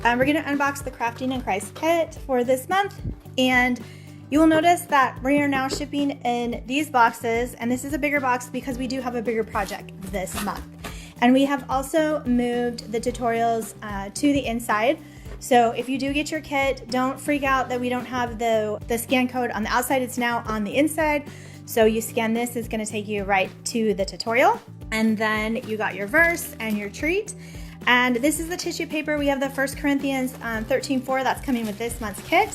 We're going to unbox the Crafting and Christ kit for this month, and you will notice that we are now shipping in these boxes, and this is a bigger box because we do have a bigger project this month. And we have also moved the tutorials to the inside. So if you do get your kit, don't freak out that we don't have the scan code on the outside. It's now on the inside. So you scan this, it's going to take you right to the tutorial. And then you got your verse and your treat. And this is the tissue paper. We have the 1 Corinthians 13:4 that's coming with this month's kit.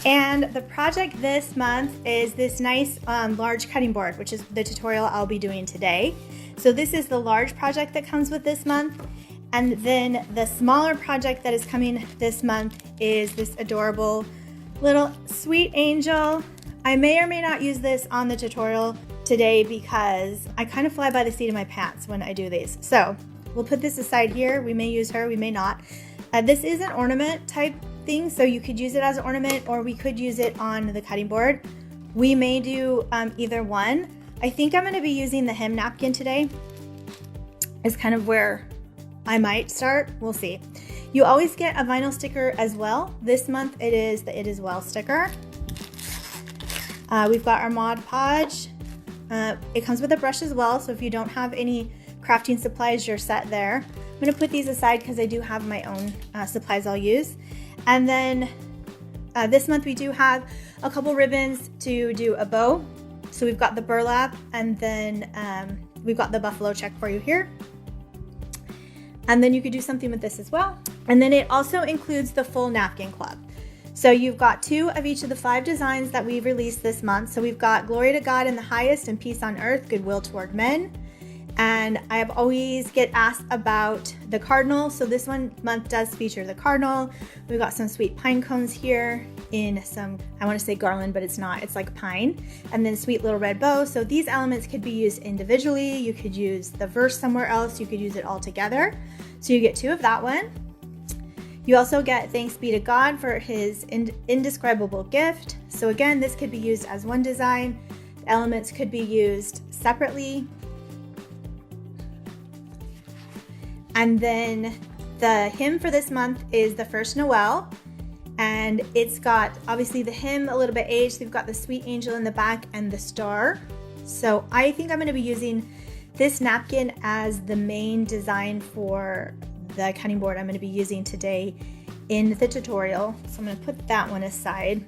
And the project this month is this nice large cutting board, which is the tutorial I'll be doing today. So this is the large project that comes with this month. And then the smaller project that is coming this month is this adorable little sweet angel. I may or may not use this on the tutorial today because I kind of fly by the seat of my pants when I do these. So we'll put this aside here. We may use her, we may not. This is an ornament type thing, so you could use it as an ornament or we could use it on the cutting board. We may do either one. I think I'm going to be using the hem napkin today. Is kind of where I might start. We'll see. You always get a vinyl sticker as well. This month it is the It Is Well sticker. We've got our Mod Podge. It comes with a brush as well, so if you don't have any crafting supplies, you're set there. I'm going to put these aside because I do have my own supplies I'll use. And then this month we do have a couple ribbons to do a bow. So we've got the burlap, and then we've got the buffalo check for you here. And then you could do something with this as well. And then it also includes the full napkin club. So you've got 2 of each of the 5 designs that we've released this month. So we've got Glory to God in the highest and peace on earth, goodwill toward men. And I have always get asked about the cardinal. So this month does feature the cardinal. We've got some sweet pine cones here in some, I want to say garland, but it's not, it's like pine. And then sweet little red bow. So these elements could be used individually. You could use the verse somewhere else. You could use it all together. So you get 2 of that one. You also get thanks be to God for his indescribable gift. So again, this could be used as one design. The elements could be used separately. And then the hymn for this month is the First Noel. And it's got obviously the hymn a little bit aged. We've got the sweet angel in the back and the star. So I think I'm going to be using this napkin as the main design for the cutting board I'm going to be using today in the tutorial. So I'm going to put that one aside.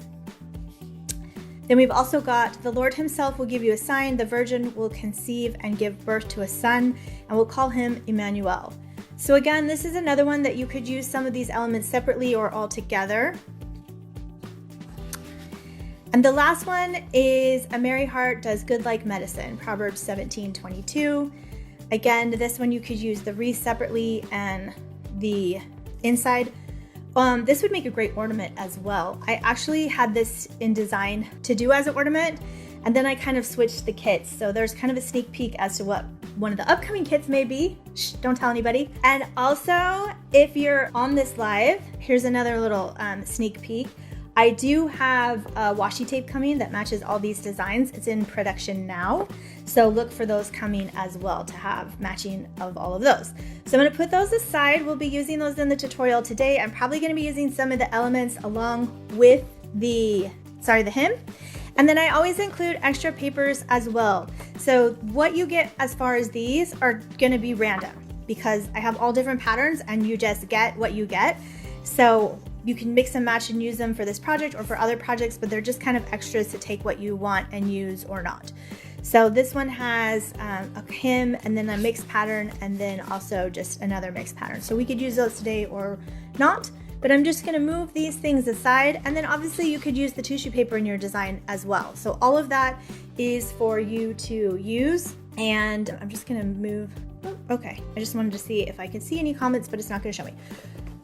Then we've also got the Lord himself will give you a sign. The virgin will conceive and give birth to a son, and we'll call him Emmanuel. So again, this is another one that you could use some of these elements separately or all together. And the last one is a merry heart does good like medicine, Proverbs 17:22. Again, this one you could use the wreath separately and the inside. This would make a great ornament as well. I actually had this in design to do as an ornament, and then I kind of switched the kits. So there's kind of a sneak peek as to what one of the upcoming kits may be. Shh, don't tell anybody. And also, if you're on this live, here's another little sneak peek. I do have a washi tape coming that matches all these designs. It's in production now. So look for those coming as well to have matching of all of those. So I'm going to put those aside. We'll be using those in the tutorial today. I'm probably going to be using some of the elements along with the hymn. And then I always include extra papers as well. So what you get as far as these are going to be random because I have all different patterns and you just get what you get. So you can mix and match and use them for this project or for other projects, but they're just kind of extras to take what you want and use or not. So this one has a hymn and then a mixed pattern and then also just another mixed pattern. So we could use those today or not, but I'm just gonna move these things aside. And then obviously you could use the tissue paper in your design as well. So all of that is for you to use. And I'm just gonna move, okay. I just wanted to see if I could see any comments, but it's not gonna show me.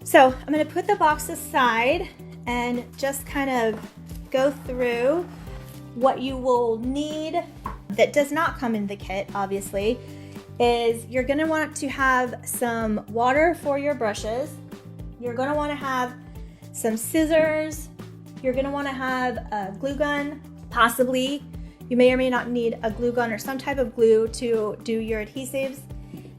So I'm going to put the box aside and just kind of go through what you will need that does not come in the kit, obviously, is you're going to want to have some water for your brushes. You're going to want to have some scissors. You're going to want to have a glue gun, possibly. You may or may not need a glue gun or some type of glue to do your adhesives.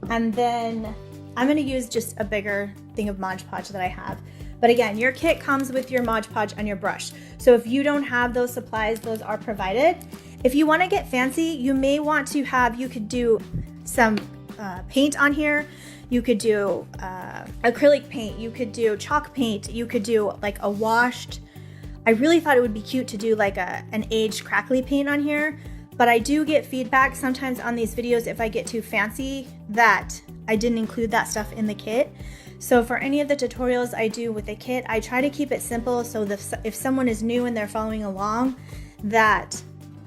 And then I'm going to use just a bigger thing of Mod Podge that I have. But again, your kit comes with your Mod Podge and your brush. So if you don't have those supplies, those are provided. If you want to get fancy, you may want to have, you could do some paint on here. You could do acrylic paint. You could do chalk paint. You could do like a washed. I really thought it would be cute to do like an aged crackly paint on here. But I do get feedback sometimes on these videos if I get too fancy that I didn't include that stuff in the kit. So for any of the tutorials I do with the kit, I try to keep it simple so that if someone is new and they're following along, that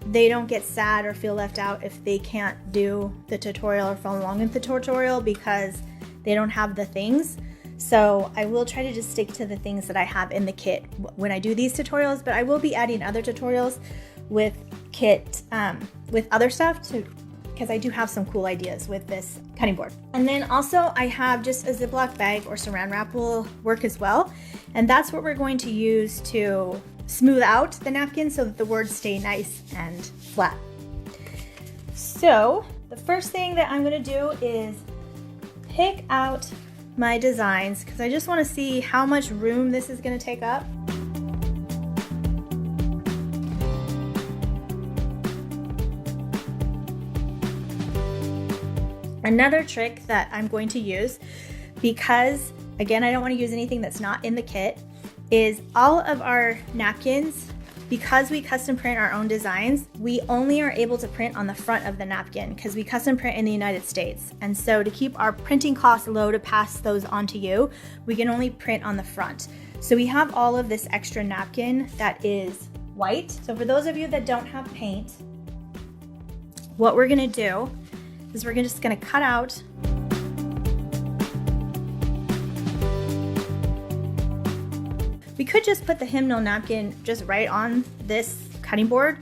they don't get sad or feel left out if they can't do the tutorial or follow along in the tutorial because they don't have the things. So I will try to just stick to the things that I have in the kit when I do these tutorials, but I will be adding other tutorials with kit, with other stuff too, because I do have some cool ideas with this cutting board. And then also I have just a Ziploc bag or saran wrap will work as well. And that's what we're going to use to smooth out the napkin so that the words stay nice and flat. So the first thing that I'm gonna do is pick out my designs because I just wanna see how much room this is gonna take up. Another trick that I'm going to use, because again, I don't want to use anything that's not in the kit, is all of our napkins, because we custom print our own designs, we only are able to print on the front of the napkin because we custom print in the United States. And so to keep our printing costs low to pass those on to you, we can only print on the front. So we have all of this extra napkin that is white. So for those of you that don't have paint, what we're gonna do is we're just gonna cut out we could just put the hymnal napkin just right on this cutting board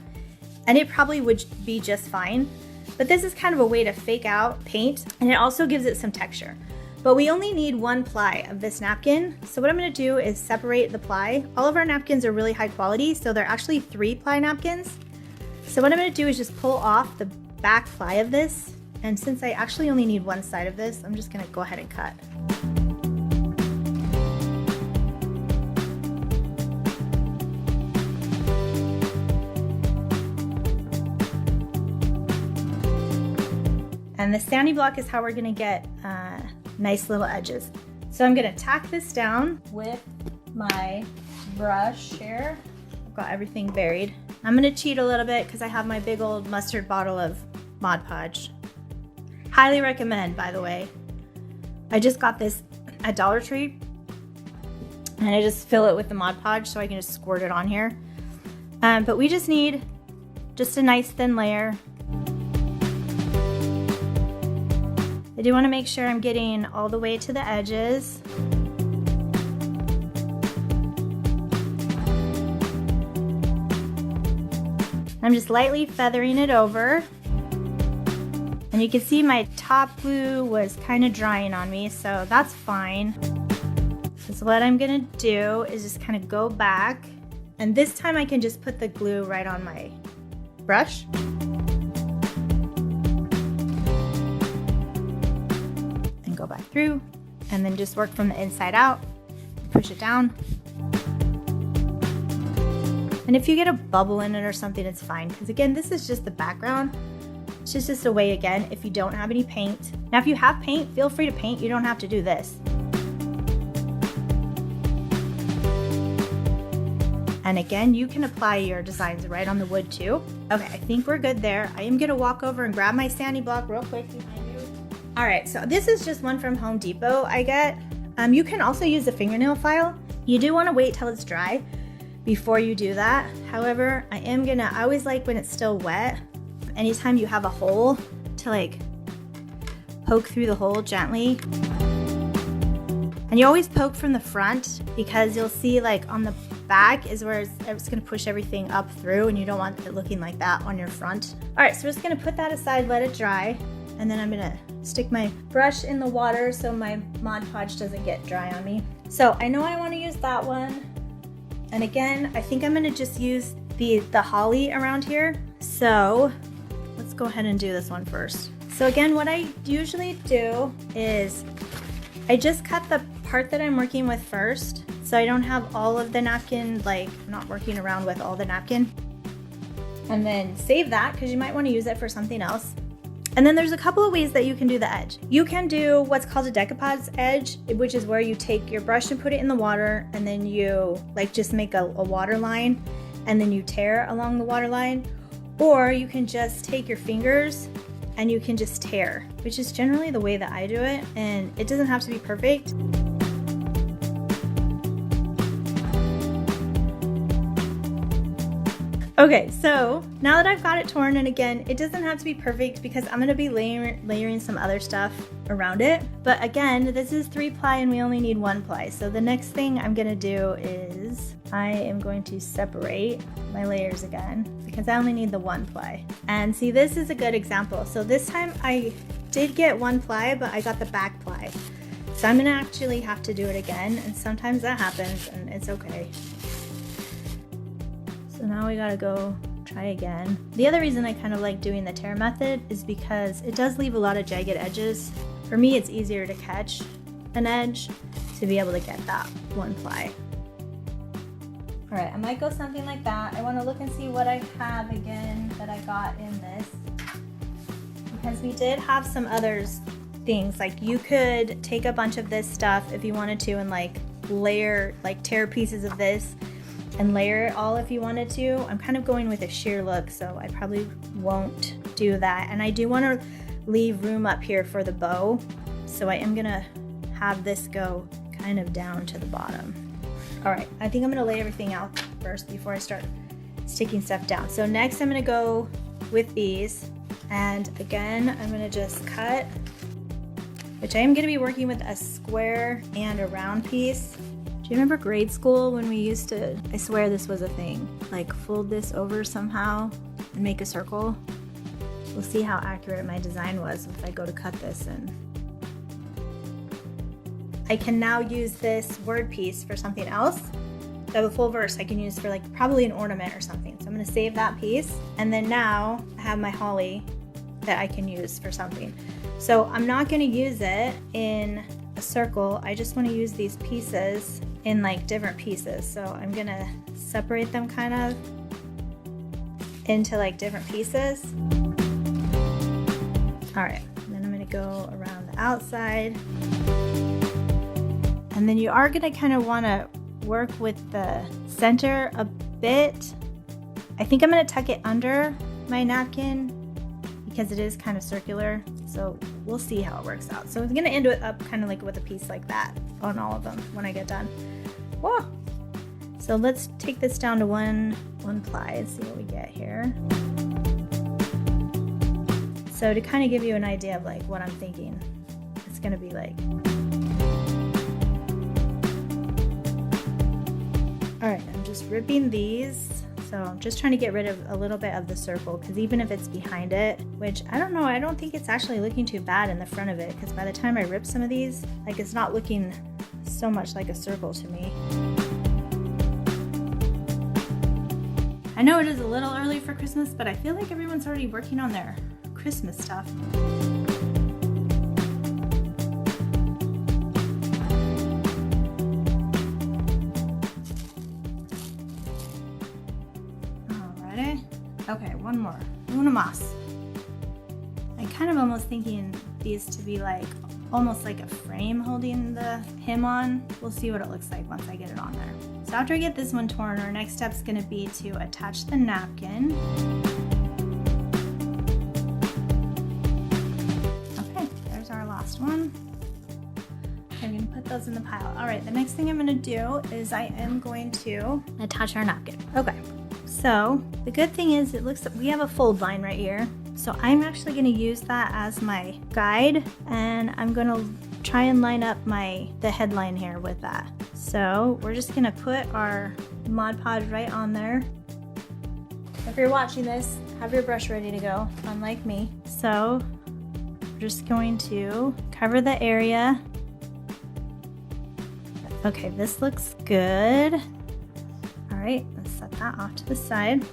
and it probably would be just fine. But this is kind of a way to fake out paint and it also gives it some texture. But we only need one ply of this napkin. So what I'm gonna do is separate the ply. All of our napkins are really high quality, so they're actually 3-ply napkins. So what I'm gonna do is just pull off the back ply of this. And since I actually only need one side of this, I'm just gonna go ahead and cut. And the sanding block is how we're gonna get nice little edges. So I'm gonna tack this down with my brush here. I've got everything buried. I'm gonna cheat a little bit because I have my big old mustard bottle of Mod Podge. Highly recommend, by the way. I just got this at Dollar Tree and I just fill it with the Mod Podge so I can just squirt it on here. But we just need just a nice thin layer. I do want to make sure I'm getting all the way to the edges. I'm just lightly feathering it over. And you can see my top glue was kind of drying on me, so that's fine. So what I'm gonna do is just kind of go back, and this time I can just put the glue right on my brush. And go back through, and then just work from the inside out, push it down. And if you get a bubble in it or something, it's fine, because again, this is just the background. It's just a way, again, if you don't have any paint. Now, if you have paint, feel free to paint. You don't have to do this. And again, you can apply your designs right on the wood too. Okay, I think we're good there. I am gonna walk over and grab my sanding block real quick behind you. All right, so this is just one from Home Depot I get. You can also use a fingernail file. You do wanna wait till it's dry before you do that. However, I always like when it's still wet, anytime you have a hole, to like poke through the hole gently. And you always poke from the front because you'll see like on the back is where it's gonna push everything up through, and you don't want it looking like that on your front. All right, so we're just gonna put that aside, let it dry, and then I'm gonna stick my brush in the water so my Mod Podge doesn't get dry on me. So I know I wanna use that one. And again, I think I'm gonna just use the holly around here. So let's go ahead and do this one first. So again, what I usually do is I just cut the part that I'm working with first, so I don't have all of the napkin, like I'm not working around with all the napkin. And then save that because you might want to use it for something else. And then there's a couple of ways that you can do the edge. You can do what's called a decoupage edge, which is where you take your brush and put it in the water, and then you like just make a water line, and then you tear along the water line. Or you can just take your fingers and you can just tear, which is generally the way that I do it, and it doesn't have to be perfect. Okay, so now that I've got it torn, and again, it doesn't have to be perfect because I'm gonna be layering some other stuff around it. But again, this is 3-ply and we only need 1-ply. So the next thing I'm gonna do is I am going to separate my layers again because I only need the 1-ply. And see, this is a good example. So this time I did get 1-ply, but I got the back ply. So I'm gonna actually have to do it again, and sometimes that happens and it's okay. So now we gotta go try again. The other reason I kind of like doing the tear method is because it does leave a lot of jagged edges. For me, it's easier to catch an edge to be able to get that 1-ply. All right, I might go something like that. I wanna look and see what I have again that I got in this, because we did have some others things. Like you could take a bunch of this stuff if you wanted to and like layer, like tear pieces of this and layer it all if you wanted to. I'm kind of going with a sheer look, so I probably won't do that. And I do want to leave room up here for the bow, so I am gonna have this go kind of down to the bottom. All right, I think I'm gonna lay everything out first before I start sticking stuff down. So next I'm gonna go with these, and again I'm gonna just cut, which I am gonna be working with a square and a round piece. Do you remember grade school when we used to, I swear this was a thing, like fold this over somehow and make a circle? We'll see how accurate my design was if I go to cut this. And I can now use this word piece for something else. So I have a full verse I can use for like probably an ornament or something. So I'm gonna save that piece. And then now I have my holly that I can use for something. So I'm not gonna use it in a circle. I just wanna use these pieces in like different pieces. So I'm gonna separate them kind of into like different pieces. All right, and then I'm gonna go around the outside. And then you are gonna kind of wanna work with the center a bit. I think I'm gonna tuck it under my napkin because it is kind of circular. So we'll see how it works out. So I'm gonna end it up kind of like with a piece like that on all of them when I get done. Whoa. So let's take this down to one ply and see what we get here. So to kind of give you an idea of like what I'm thinking it's gonna be like. All right, I'm just ripping these. So I'm just trying to get rid of a little bit of the circle, because even if it's behind it, which I don't know, I don't think it's actually looking too bad in the front of it, because by the time I rip some of these, like it's not looking so much like a circle to me. I know it is a little early for Christmas, but I feel like everyone's already working on their Christmas stuff. Okay, one more. Una más. I'm kind of almost thinking these to be like almost like a frame holding the hem on. We'll see what it looks like once I get it on there. So after I get this one torn, our next step is going to be to attach the napkin. Okay, there's our last one. I'm going to put those in the pile. All right, the next thing I'm going to do is I am going to attach our napkin. Okay. So the good thing is it looks like we have a fold line right here. So I'm actually going to use that as my guide, and I'm going to try and line up the headline here with that. So we're just going to put our Mod Podge right on there. If you're watching this, have your brush ready to go, unlike me. So we're just going to cover the area. Okay, this looks good. All right, let's set that off to the side.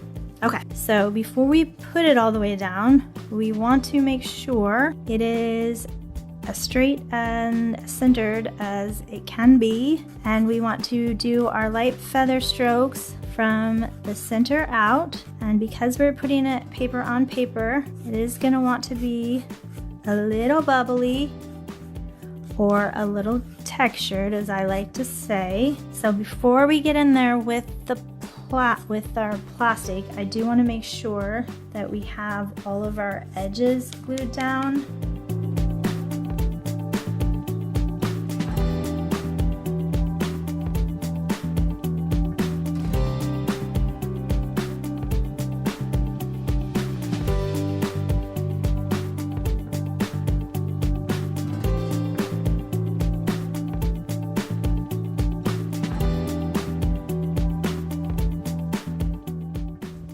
Okay, so before we put it all the way down, we want to make sure it is as straight and centered as it can be. And we want to do our light feather strokes from the center out. And because we're putting it paper on paper, it is going to want to be a little bubbly or a little textured, as I like to say. So before we get in there with our plastic, I do want to make sure that we have all of our edges glued down.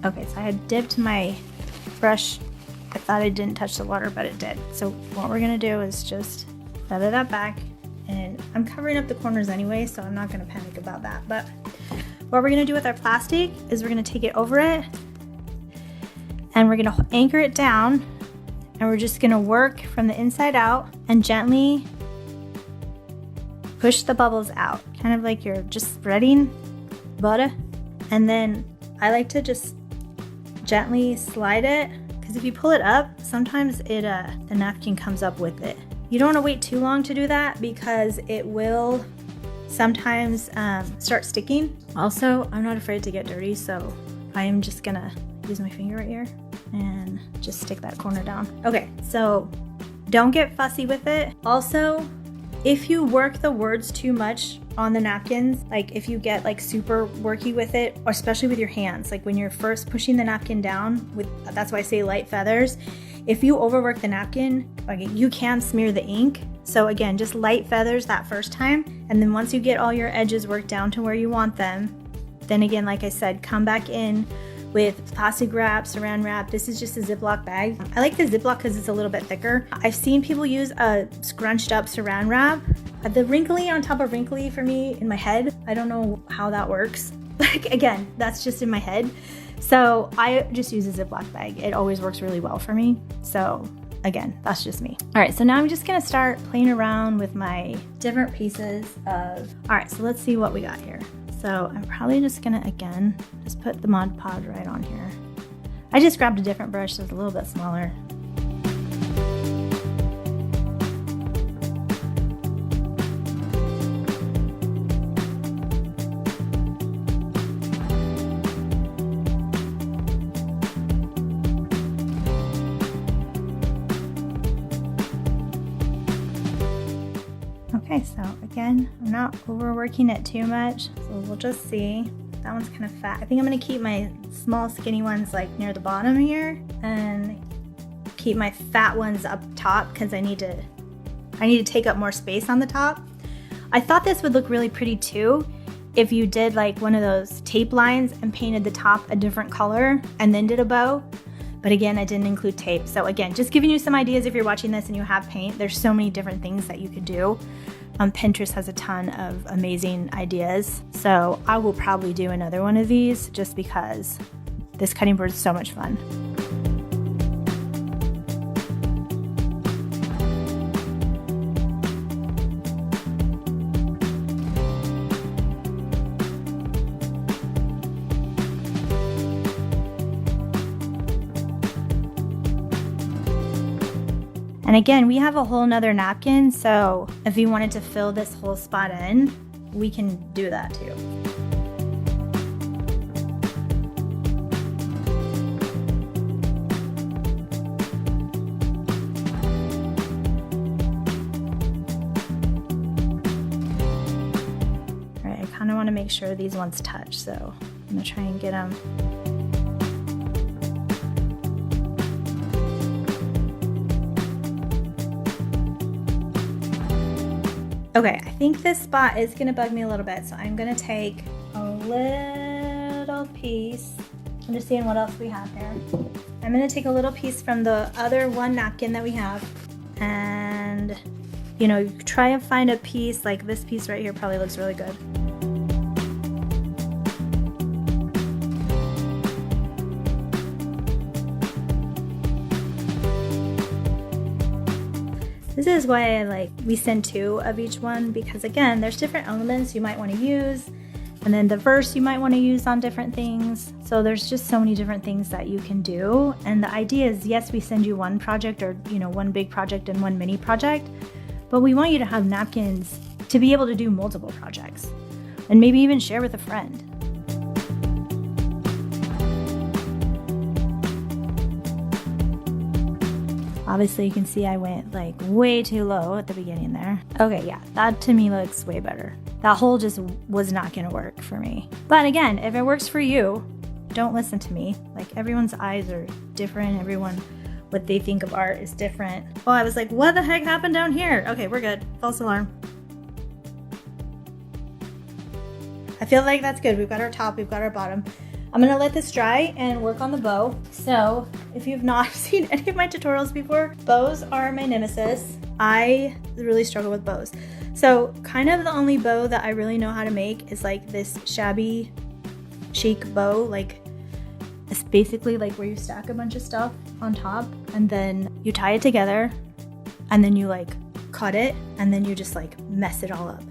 Okay, so I had dipped my brush. I thought I didn't touch the water, but it did. So what we're gonna do is just feather that back, and I'm covering up the corners anyway, so I'm not gonna panic about that. But what we're gonna do with our plastic is we're gonna take it over it, and we're gonna anchor it down, and we're just gonna work from the inside out and gently push the bubbles out, kind of like you're just spreading butter. And then I like to just gently slide it, because if you pull it up, sometimes the napkin comes up with it. You don't want to wait too long to do that, because it will sometimes start sticking. Also, I'm not afraid to get dirty, so I am just gonna use my finger right here and just stick that corner down. Okay, so don't get fussy with it. Also, if you work the words too much on the napkins, like if you get like super worky with it, or especially with your hands, like when you're first pushing the napkin down that's why I say light feathers. If you overwork the napkin, like, you can smear the ink. So again, just light feathers that first time, and then once you get all your edges worked down to where you want them, then again, like I said, come back in with plastic wrap, saran wrap. This is just a Ziploc bag. I like the Ziploc because it's a little bit thicker. I've seen people use a scrunched up saran wrap. The wrinkly on top of wrinkly for me in my head, I don't know how that works. Like, again, that's just in my head. So I just use a Ziploc bag. It always works really well for me. So again, that's just me. All right, so now I'm just gonna start playing around with my different pieces of, all right, so let's see what we got here. So I'm probably just gonna, again, just put the Mod Podge right on here. I just grabbed a different brush that's a little bit smaller. Okay, so again, I'm not overworking it too much, so we'll just see. That one's kind of fat. I think I'm gonna keep my small skinny ones like near the bottom here, and keep my fat ones up top, because I need to take up more space on the top. I thought this would look really pretty too if you did like one of those tape lines and painted the top a different color and then did a bow. But again, I didn't include tape. So again, just giving you some ideas if you're watching this and you have paint. There's so many different things that you could do. Pinterest has a ton of amazing ideas. So I will probably do another one of these just because this cutting board is so much fun. And again, we have a whole nother napkin, so if you wanted to fill this whole spot in, we can do that too. All right, I kind of want to make sure these ones touch, so I'm gonna try and get them. Okay, I think this spot is gonna bug me a little bit, so I'm gonna take a little piece. I'm just seeing what else we have here. I'm gonna take a little piece from the other one napkin that we have, and you know, try and find a piece like this piece right here probably looks really good. This This is why we send 2 of each one, because again, there's different elements you might want to use, and then the verse you might want to use on different things. So there's just so many different things that you can do. And the idea is, yes, we send you one project, or one big project and one mini project, but we want you to have napkins to be able to do multiple projects and maybe even share with a friend. Obviously you can see I went way too low at the beginning there. Okay, yeah, that to me looks way better. That hole just was not gonna work for me. But again, if it works for you, don't listen to me. Everyone's eyes are different. What they think of art is different. Oh, I was like, what the heck happened down here? Okay, we're good. False alarm. I feel like that's good. We've got our top, we've got our bottom. I'm gonna let this dry and work on the bow. So if you've not seen any of my tutorials before, bows are my nemesis. I really struggle with bows. So kind of the only bow that I really know how to make is this shabby chic bow. It's basically where you stack a bunch of stuff on top and then you tie it together and then you cut it and then you just mess it all up.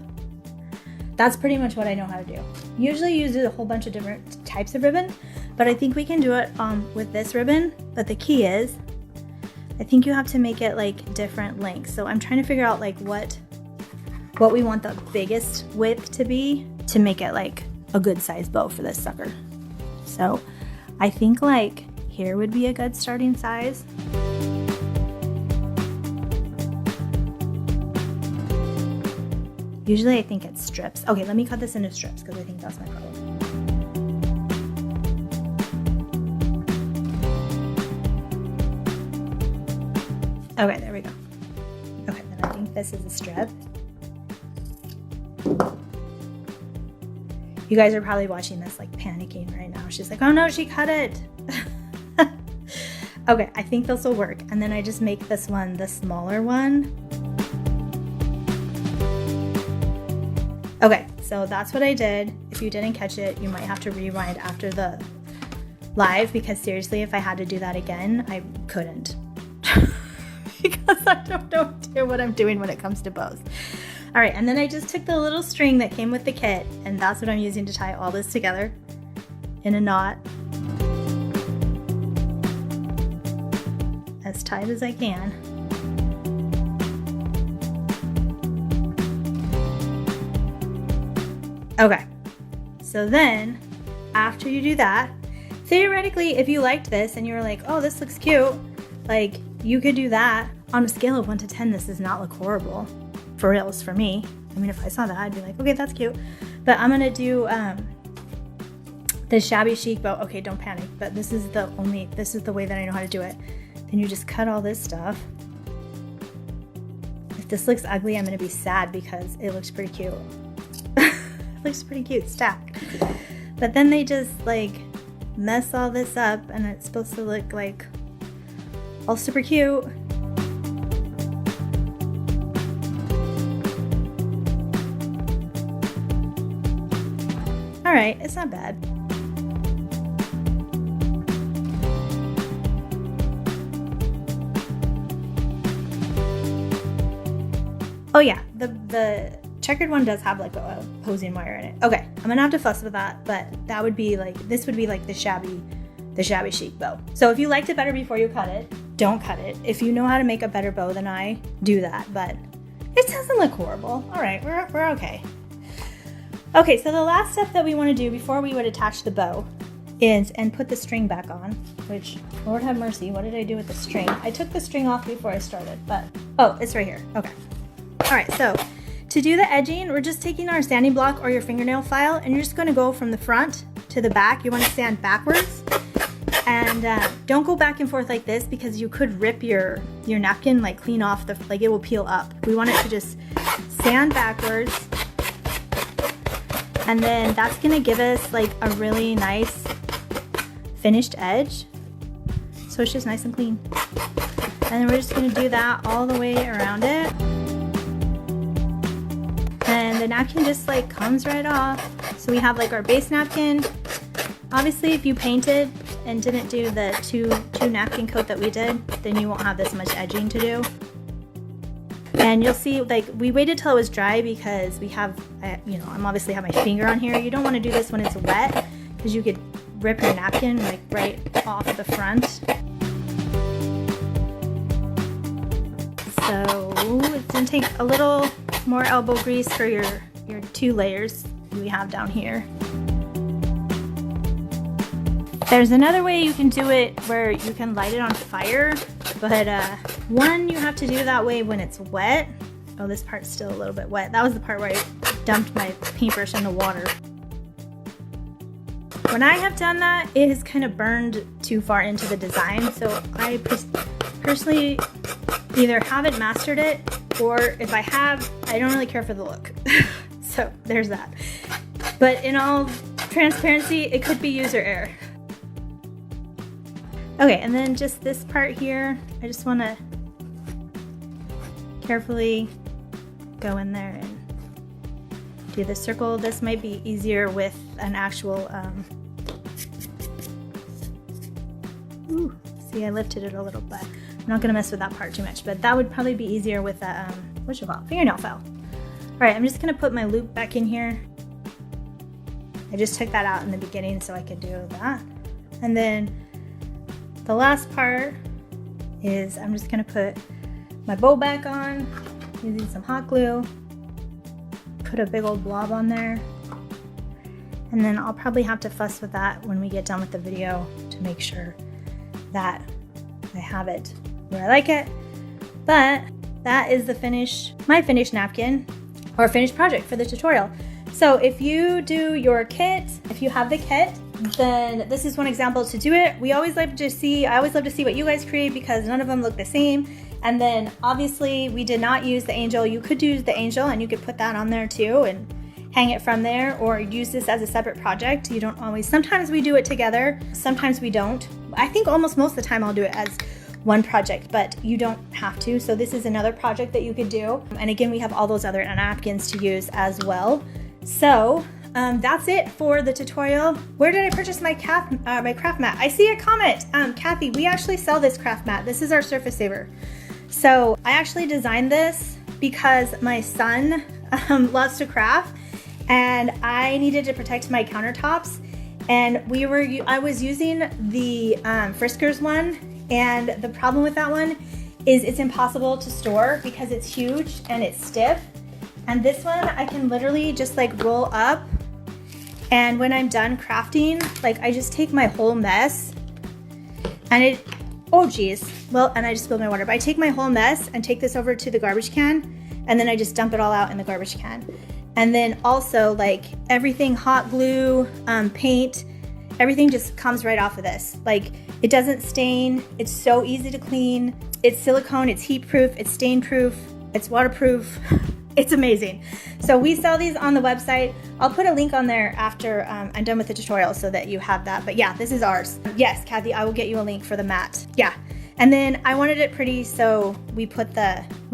That's pretty much what I know how to do. Usually use a whole bunch of different types of ribbon, but I think we can do it with this ribbon. But the key is, I think you have to make it different lengths. So I'm trying to figure out what we want the biggest width to be to make it a good size bow for this sucker. So I think here would be a good starting size. Usually I think it's strips. Okay, let me cut this into strips because I think that's my problem. Okay, there we go. Okay, then I think this is a strip. You guys are probably watching this panicking right now. She's like, oh no, she cut it. Okay, I think this will work. And then I just make this one the smaller one. Okay, so that's what I did. If you didn't catch it, you might have to rewind after the live, because seriously, if I had to do that again, I couldn't. Because I don't know what I'm doing when it comes to bows. All right, and then I just took the little string that came with the kit, and that's what I'm using to tie all this together in a knot. As tight as I can. Okay, so then after you do that, theoretically, if you liked this and you were like, oh, this looks cute, you could do that. On a scale of 1 to 10, this does not look horrible. For reals, for me. I mean, if I saw that, I'd be like, okay, that's cute. But I'm gonna do the shabby chic bow. Okay, don't panic, but this is the way that I know how to do it. Then you just cut all this stuff. If this looks ugly, I'm gonna be sad because it looks pretty cute. Looks pretty cute stacked. But then they just mess all this up and it's supposed to look all super cute. All right, it's not bad. Oh yeah, the checkered one does have a posing wire in it. Okay, I'm gonna have to fuss with that, but that would be this would be the shabby chic bow. So if you liked it better before you cut it, don't cut it. If you know how to make a better bow than I, do that, but it doesn't look horrible. All right, we're okay. Okay, so the last step that we want to do before we would attach the bow is, and put the string back on, which, Lord have mercy, what did I do with the string? I took the string off before I started, but, oh, it's right here, okay. All right, so to do the edging, we're just taking our sanding block or your fingernail file, and you're just gonna go from the front to the back. You wanna sand backwards, and don't go back and forth like this because you could rip your napkin, clean off it will peel up. We want it to just sand backwards, and then that's gonna give us a really nice finished edge. So it's just nice and clean. And then we're just gonna do that all the way around it. And the napkin just comes right off. So we have our base napkin. Obviously, if you painted and didn't do the two napkin coat that we did, then you won't have this much edging to do. And you'll see, like, we waited till it was dry because we have, you know, I'm obviously have my finger on here. You don't want to do this when it's wet because you could rip your napkin like right off the front. So it's gonna take a little more elbow grease for your 2 layers we have down here. There's another way you can do it where you can light it on fire, but one, you have to do that way when it's wet. Oh, this part's still a little bit wet. That was the part where I dumped my paintbrush in the water. When I have done that, it has kind of burned too far into the design, so I personally either haven't mastered it, or if I have, I don't really care for the look. So there's that. But in all transparency, it could be user error. Okay, and then just this part here, I just want to carefully go in there and do the circle. This might be easier with an actual, ooh, see, I lifted it a little, but I'm not gonna mess with that part too much, but that would probably be easier with a, what you call it, fingernail file. All right, I'm just gonna put my loop back in here. I just took that out in the beginning so I could do that. And then the last part is I'm just gonna put my bow back on using some hot glue, put a big old blob on there, and then I'll probably have to fuss with that when we get done with the video to make sure that I have it where I like it. But that is the my finished napkin or finished project for the tutorial. So if you do your kit, if you have the kit, then this is one example to do it. I always love to see what you guys create because none of them look the same. And then obviously we did not use the angel. You could use the angel and you could put that on there too and hang it from there, or use this as a separate project. You don't always, sometimes we do it together, sometimes we don't. I think almost most of the time I'll do it as one project, but you don't have to. So this is another project that you could do. And again, we have all those other napkins to use as well. So that's it for the tutorial. Where did I purchase my craft mat? I see a comment. Kathy, we actually sell this craft mat. This is our surface saver. So I actually designed this because my son loves to craft and I needed to protect my countertops. And I was using the Friskers one, and the problem with that one is it's impossible to store because it's huge and it's stiff. And this one I can literally just like roll up, and when I'm done crafting, like I just take my whole mess and oh geez, well, and I just spilled my water, but I take my whole mess and take this over to the garbage can, and then I just dump it all out in the garbage can. And then also like everything, hot glue, paint, everything just comes right off of this. Like it doesn't stain, it's so easy to clean, it's silicone, it's heat proof, it's stain proof, it's waterproof. It's amazing. So we sell these on the website. I'll put a link on there after I'm done with the tutorial so that you have that. But yeah, this is ours. Yes, Kathy, I will get you a link for the mat. Yeah. And then I wanted it pretty, so we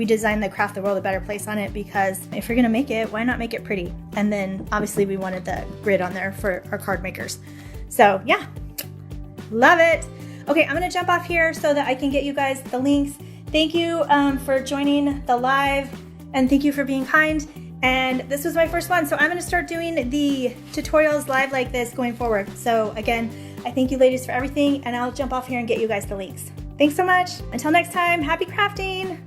designed the Craft the World a Better Place on it, because if you're gonna make it, why not make it pretty? And then obviously we wanted the grid on there for our card makers. So yeah, love it. Okay, I'm gonna jump off here so that I can get you guys the links. Thank you for joining the live, and thank you for being kind. And this was my first one, so I'm gonna start doing the tutorials live like this going forward. So again, I thank you ladies for everything, and I'll jump off here and get you guys the links. Thanks so much. Until next time, happy crafting.